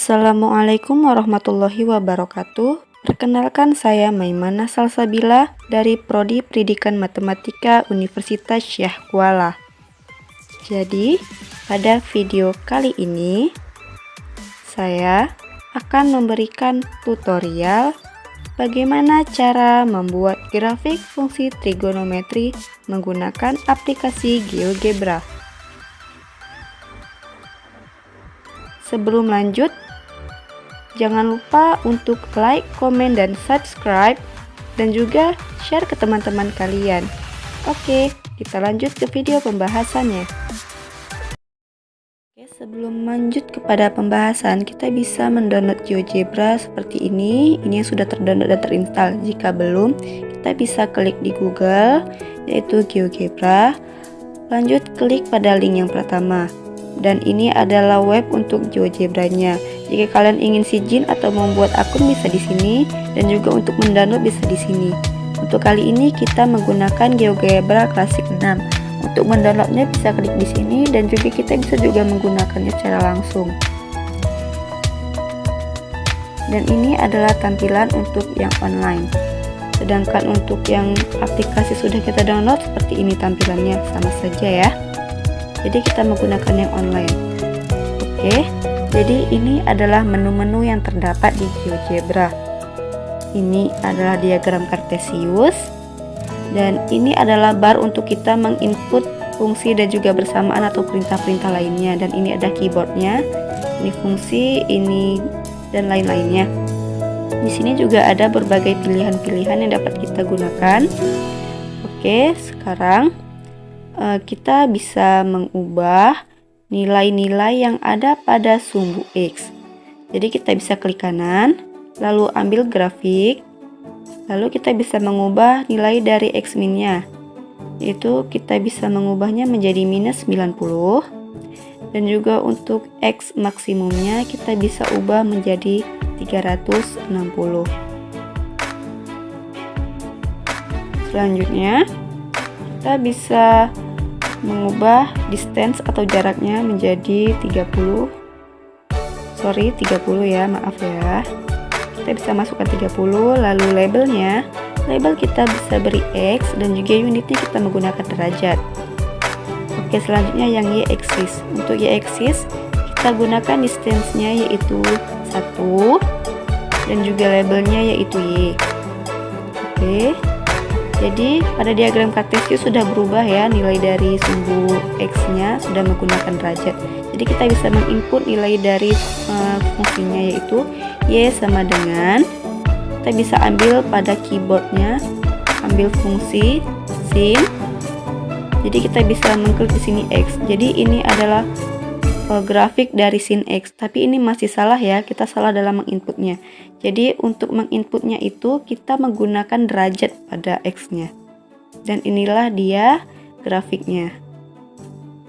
Assalamualaikum warahmatullahi wabarakatuh. Perkenalkan, saya Maimanah Salsabila dari Prodi Pendidikan Matematika Universitas Syekh Kuala. Jadi, pada video kali ini saya akan memberikan tutorial bagaimana cara membuat grafik fungsi trigonometri menggunakan aplikasi GeoGebra. Sebelum lanjut, jangan lupa untuk like, komen, dan subscribe, dan juga share ke teman-teman kalian. Oke, kita lanjut ke video pembahasannya. Oke, sebelum lanjut kepada pembahasan, kita bisa mendownload GeoGebra seperti ini. Ini yang sudah terdownload dan terinstall. Jika belum, kita bisa klik di Google, yaitu GeoGebra. Lanjut klik pada link yang pertama. Dan ini adalah web untuk GeoGebra-nya. Jika kalian ingin sign atau membuat akun bisa di sini, dan juga untuk mendownload bisa di sini. Untuk kali ini kita menggunakan GeoGebra Classic 6. Untuk mendownloadnya bisa klik di sini, dan juga kita bisa juga menggunakannya secara langsung. Dan ini adalah tampilan untuk yang online. Sedangkan untuk yang aplikasi sudah kita download seperti ini tampilannya, sama saja ya. Jadi kita menggunakan yang online. Oke, jadi ini adalah menu-menu yang terdapat di GeoGebra. Ini adalah diagram kartesius, dan ini adalah bar untuk kita menginput fungsi dan juga bersamaan atau perintah-perintah lainnya. Dan ini ada keyboardnya, ini fungsi, ini dan lain-lainnya. Di sini juga ada berbagai pilihan-pilihan yang dapat kita gunakan. Oke, sekarang kita bisa mengubah nilai-nilai yang ada pada sumbu X. Jadi kita bisa klik kanan, lalu ambil grafik, lalu kita bisa mengubah nilai dari X min-nya. Itu kita bisa mengubahnya menjadi minus 90, dan juga untuk X maksimumnya kita bisa ubah menjadi 360. Selanjutnya kita bisa mengubah distance atau jaraknya menjadi 30 ya, maaf ya. Kita bisa masukkan 30, lalu label kita bisa beri X, dan juga unitnya kita menggunakan derajat. Oke, selanjutnya yang Y-axis. Untuk Y-axis kita gunakan distance-nya yaitu 1, dan juga labelnya yaitu Y. Oke, jadi pada diagram kartesius sudah berubah ya, nilai dari sumbu X-nya sudah menggunakan derajat. Jadi kita bisa menginput nilai dari fungsinya yaitu Y sama dengan, kita bisa ambil pada keyboardnya, ambil fungsi sin. Jadi kita bisa mengklik di sini X. Jadi ini adalah grafik dari sin X, tapi ini masih salah ya, kita salah dalam menginputnya. Jadi untuk menginputnya itu kita menggunakan derajat pada X-nya. Dan inilah dia grafiknya.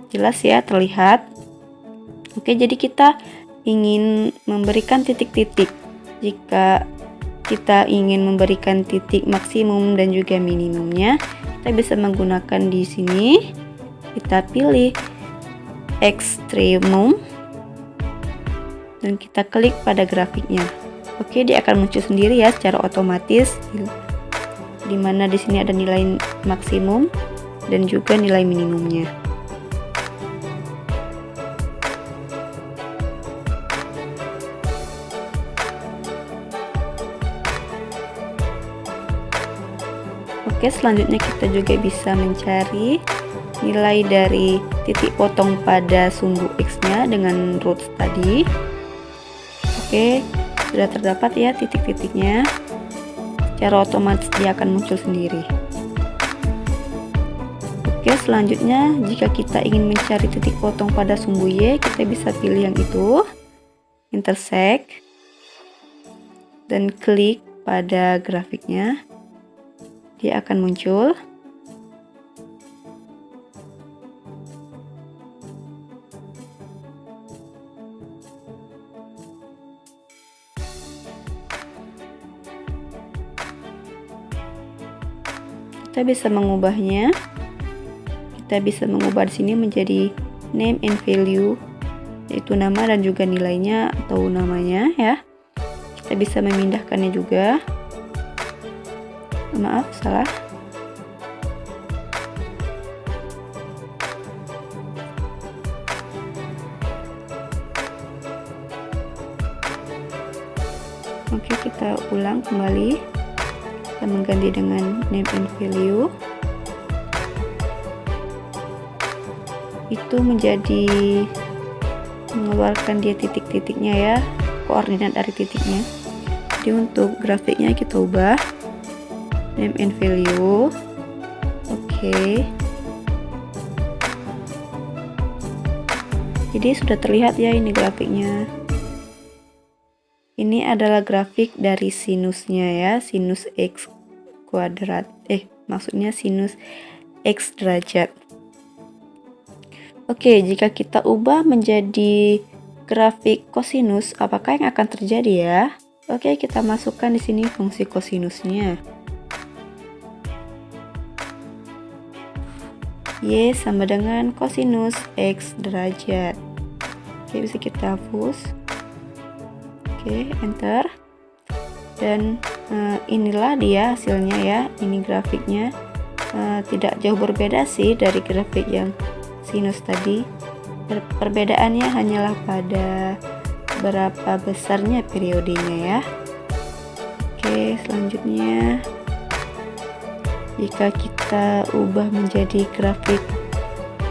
Jelas ya, terlihat. Oke, jadi kita ingin memberikan titik-titik. Jika kita ingin memberikan titik maksimum dan juga minimumnya, kita bisa menggunakan di sini. Kita pilih ekstremum dan kita klik pada grafiknya. Oke, dia akan muncul sendiri ya secara otomatis, dimana di sini ada nilai maksimum dan juga nilai minimumnya. Oke, selanjutnya kita juga bisa mencari nilai dari titik potong pada sumbu X-nya dengan roots tadi. Oke, sudah terdapat ya titik-titiknya. Secara otomatis dia akan muncul sendiri. Oke, selanjutnya jika kita ingin mencari titik potong pada sumbu Y, kita bisa pilih yang itu, intersect, dan klik pada grafiknya. Dia akan muncul. Kita bisa mengubahnya. Kita bisa mengubah di sini menjadi name and value yaitu nama dan juga nilainya atau namanya ya. Kita bisa memindahkannya juga. Maaf, salah. Oke, kita ulang kembali. Kita mengganti dengan name and value. Itu menjadi mengeluarkan dia titik-titiknya ya, koordinat dari titiknya. Jadi untuk grafiknya kita ubah name and value. Oke. Jadi sudah terlihat ya ini grafiknya. Ini adalah grafik dari sinusnya ya, sinus x kuadrat. Maksudnya sinus x derajat. Oke, jika kita ubah menjadi grafik kosinus, apakah yang akan terjadi ya? Oke, kita masukkan di sini fungsi kosinusnya. Y sama dengan kosinus x derajat. Oke, bisa kita hapus. Oke, enter. Dan inilah dia hasilnya ya. Ini grafiknya tidak jauh berbeda sih dari grafik yang sinus tadi. Perbedaannya hanyalah pada berapa besarnya periodenya ya. Oke, selanjutnya jika kita ubah menjadi grafik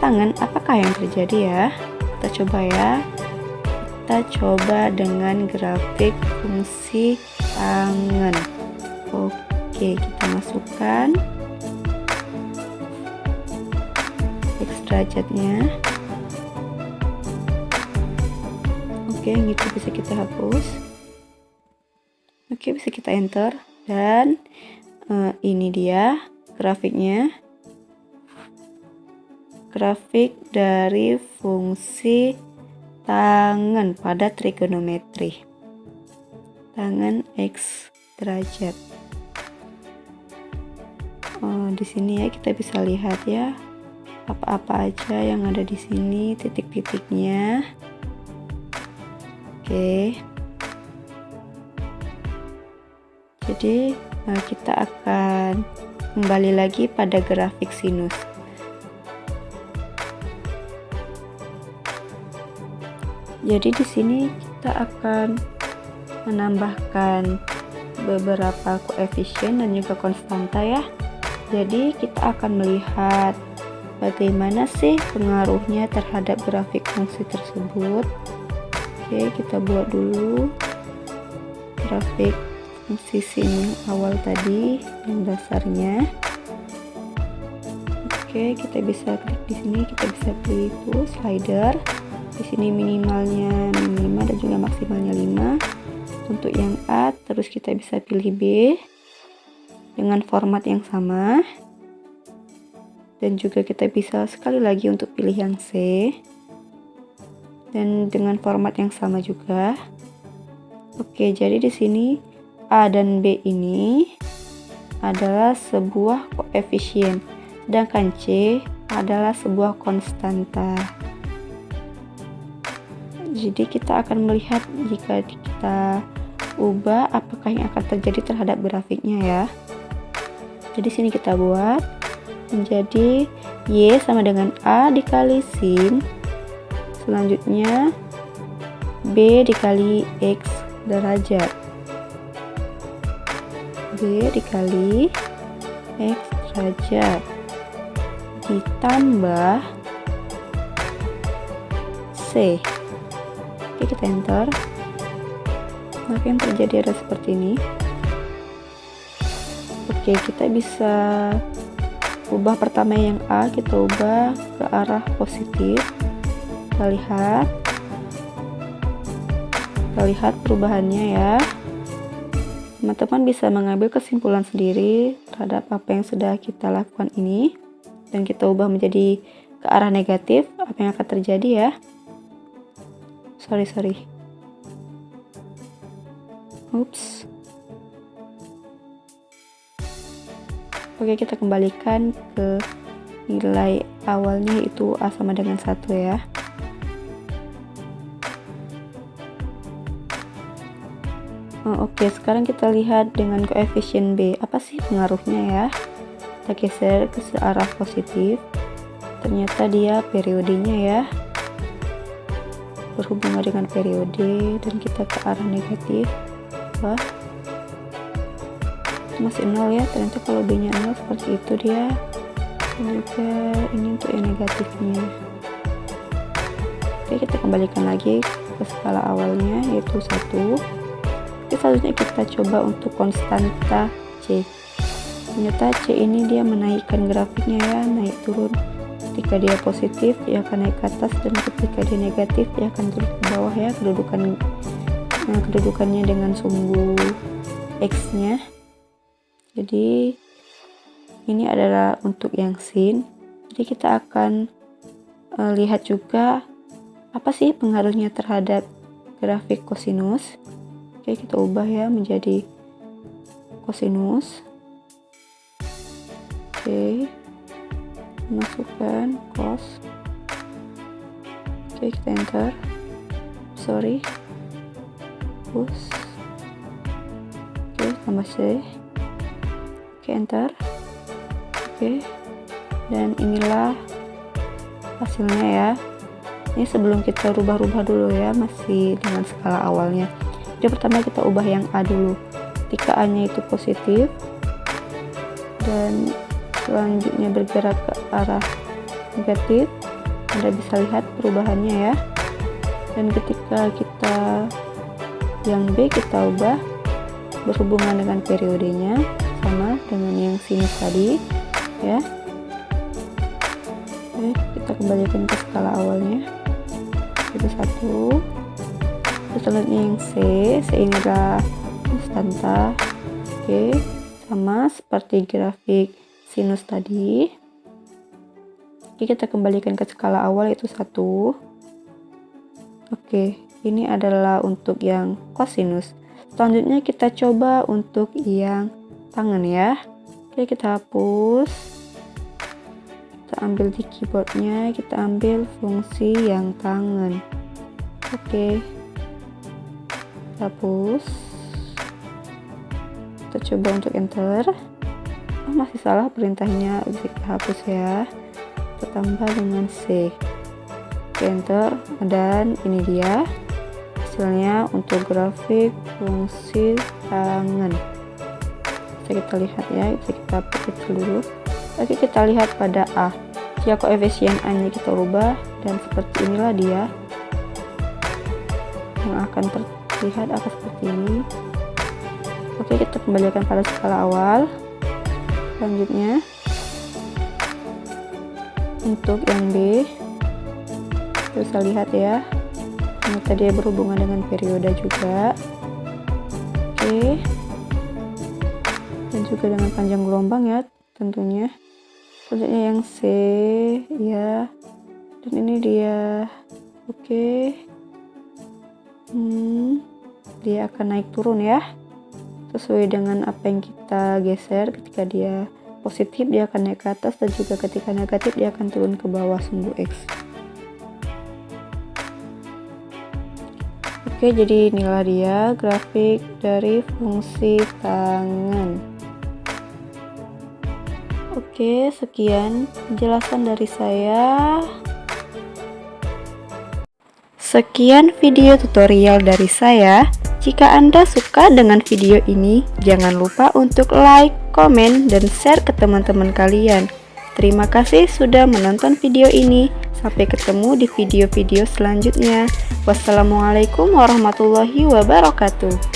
tangan, apakah yang terjadi ya? Kita coba ya. Kita coba dengan grafik fungsi tangan. Oke, kita masukkan x derajatnya. Oke, gitu bisa kita hapus. Oke, bisa kita enter. Dan ini dia grafiknya. Grafik dari fungsi tangan pada trigonometri. Tangan x derajat. Di sini ya kita bisa lihat ya apa-apa aja yang ada di sini, titik-titiknya. Oke. Jadi kita akan kembali lagi pada grafik sinus. Jadi di sini kita akan menambahkan beberapa koefisien dan juga konstanta ya. Jadi kita akan melihat bagaimana sih pengaruhnya terhadap grafik fungsi tersebut. Oke, kita buat dulu grafik fungsi sin yang awal tadi, yang dasarnya. Oke, kita bisa klik di sini, kita bisa pilih itu slider. Di sini minimalnya 5 dan juga maksimalnya 5. Untuk yang A, terus kita bisa pilih B dengan format yang sama. Dan juga kita bisa sekali lagi untuk pilih yang C dan dengan format yang sama juga. Oke, jadi di sini A dan B ini adalah sebuah koefisien, sedangkan C adalah sebuah konstanta. Jadi kita akan melihat jika kita ubah apakah yang akan terjadi terhadap grafiknya ya. Jadi sini kita buat menjadi Y sama dengan A dikali sin, selanjutnya B dikali X derajat, B dikali X derajat ditambah C. Oke, kita enter. Maka yang terjadi adalah seperti ini. Oke, kita bisa ubah pertama yang A, kita ubah ke arah positif. Kita lihat perubahannya ya. Teman-teman bisa mengambil kesimpulan sendiri terhadap apa yang sudah kita lakukan ini, dan kita ubah menjadi ke arah negatif, apa yang akan terjadi ya. Sorry. Oops. Oke, kita kembalikan ke nilai awalnya, itu A sama dengan 1 ya. Oke, sekarang kita lihat dengan koefisien B. Apa sih pengaruhnya ya? Kita geser ke arah positif. Ternyata dia periodenya ya, berhubungan dengan periode, dan kita ke arah negatif. Wah, masih 0 ya. Ternyata kalau B nya 0 seperti itu dia. Dan juga ini untuk yang negatifnya. Oke, kita kembalikan lagi ke skala awalnya, yaitu 1. Oke, selanjutnya kita coba untuk konstanta C. Ternyata C ini dia menaikkan grafiknya ya, naik turun. Ketika dia positif dia akan naik ke atas, dan ketika dia negatif dia akan turun ke bawah ya, kedudukannya dengan sumbu X nya. Jadi ini adalah untuk yang sin. Jadi kita akan lihat juga apa sih pengaruhnya terhadap grafik kosinus. Oke, kita ubah ya menjadi kosinus. Oke, masukkan cos. Oke, kita enter. Push. Oke, tambah C. Oke, enter. Oke, dan inilah hasilnya ya. Ini sebelum kita rubah-rubah dulu ya, masih dengan skala awalnya. Jadi pertama kita ubah yang A dulu. Ketika A nya itu positif dan selanjutnya bergerak ke arah negatif, Anda bisa lihat perubahannya ya. Dan ketika kita yang B kita ubah berhubungan dengan periodenya, sama dengan yang sinus tadi ya. Oke, kita kembalikan ke skala awalnya, itu 1. Selanjutnya yang C ini adalah konstanta. Oke, sama seperti grafik sinus tadi. Oke, kita kembalikan ke skala awal, yaitu 1. Oke, ini adalah untuk yang kosinus. Selanjutnya kita coba untuk yang tangen ya. Oke, kita hapus. Kita ambil di keyboardnya, kita ambil fungsi yang tangen. Oke, hapus. Kita coba untuk enter. Masih salah perintahnya, bisa kita hapus ya. Kita tambah dengan C. Enter, dan ini dia hasilnya untuk grafik fungsi tangen. Bisa kita lihat ya, bisa kita petik dulu. Oke, kita lihat pada A. Jika koefisien A nya kita rubah, dan seperti inilah dia yang akan terlihat akan seperti ini. Oke, kita kembalikan pada skala awal. Selanjutnya untuk yang B, kita bisa lihat ya, ternyata dia berhubungan dengan periode juga. Oke, dan juga dengan panjang gelombang ya tentunya. Selanjutnya yang C ya, dan ini dia. Oke, dia akan naik turun ya, sesuai dengan apa yang kita geser. Ketika dia positif dia akan naik ke atas, dan juga ketika negatif dia akan turun ke bawah sumbu X. Oke, jadi inilah dia grafik dari fungsi tangen. Oke, sekian penjelasan dari saya. Sekian video tutorial dari saya. Jika Anda suka dengan video ini, jangan lupa untuk like, komen, dan share ke teman-teman kalian. Terima kasih sudah menonton video ini. Sampai ketemu di video-video selanjutnya. Wassalamualaikum warahmatullahi wabarakatuh.